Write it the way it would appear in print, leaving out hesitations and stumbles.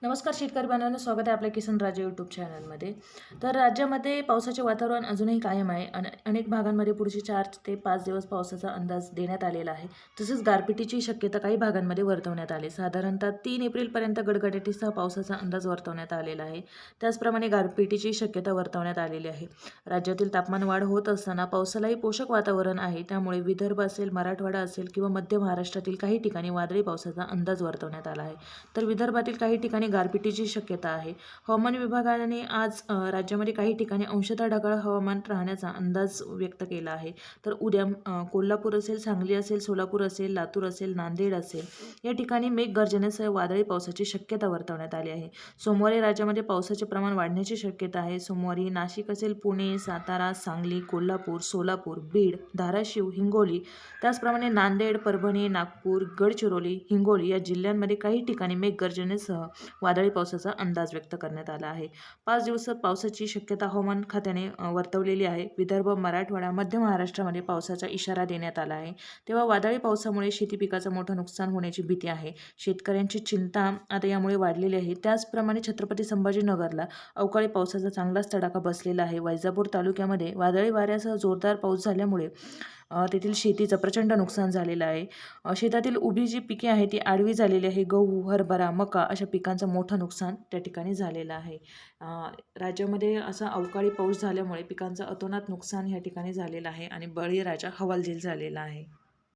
नमस्कार शेतकरी बांधवांनो, स्वागत आहे आपल्या किसन राजा यूट्यूब चॅनलमध्ये. तर राज्यामध्ये पावसाचे वातावरण अजूनही कायम आहे. अनेक भागांमध्ये पुढचे 4 ते 5 दिवस पावसाचा अंदाज देण्यात आलेला आहे. तसेच गारपिटीची शक्यता काही भागांमध्ये वर्तवण्यात आली. साधारणतः 3 एप्रिलपर्यंत गडगडाटीसह पावसाचा अंदाज वर्तवण्यात आलेला आहे. त्याचप्रमाणे गारपिटीची शक्यता वर्तवण्यात आलेली आहे. राज्यातील तापमान वाढ होत असताना पावसालाही पोषक वातावरण आहे. त्यामुळे विदर्भ असेल, मराठवाडा असेल किंवा मध्य महाराष्ट्रातील काही ठिकाणी वादळी पावसाचा अंदाज वर्तवण्यात आला आहे. तर विदर्भातील काही ठिकाणी गारपिटीची शक्यता आहे. हवामान विभागाने आज राज्यामध्ये काही ठिकाणी अंशतः ढगाळ हवामान राहण्याचा अंदाज व्यक्त केला आहे. तर उद्या कोल्हापूर असेल, सांगली असेल, सोलापूर असेल, लातूर असेल, नांदेड असेल या ठिकाणी मेघगर्जनेसह वादळी पावसाची शक्यता वर्तवण्यात आली आहे. सोमवारी राज्यामध्ये पावसाचे प्रमाण वाढण्याची शक्यता आहे. सोमवारी नाशिक असेल, पुणे, सातारा, सांगली, कोल्हापूर, सोलापूर, बीड, धाराशिव, हिंगोली, त्याचप्रमाणे नांदेड, परभणी, नागपूर, गडचिरोली, हिंगोली या जिल्ह्यांमध्ये काही ठिकाणी मेघगर्जनेसह वादळी पावसाचा अंदाज व्यक्त करण्यात आला आहे. 5 दिवसात पावसाची शक्यता हवामान खात्याने वर्तवलेली आहे. विदर्भ, मराठवाडा, मध्य महाराष्ट्रामध्ये पावसाचा इशारा देण्यात आला आहे. तेव्हा वादळी पावसामुळे शेती पिकाचं मोठं नुकसान होण्याची भीती आहे. शेतकऱ्यांची चिंता आता यामुळे वाढलेली आहे. त्याचप्रमाणे छत्रपती संभाजीनगरला अवकाळी पावसाचा चांगलाच तडाखा बसलेला आहे. वैजापूर तालुक्यामध्ये वादळी वाऱ्यासह जोरदार पाऊस झाल्यामुळे तेथील शेतीचं प्रचंड नुकसान झालेलं आहे. शेतातील उभी जी पिके आहे ती आडवी झालेली आहे. गहू, हरभरा, मका अशा पिकांचं मोठं नुकसान त्या ठिकाणी झालेलं आहे. राज्यामध्ये असा अवकाळी पाऊस झाल्यामुळे पिकांचं अतोनात नुकसान या ठिकाणी झालेलं आहे आणि बळीराजा हवालदिल झालेला आहे.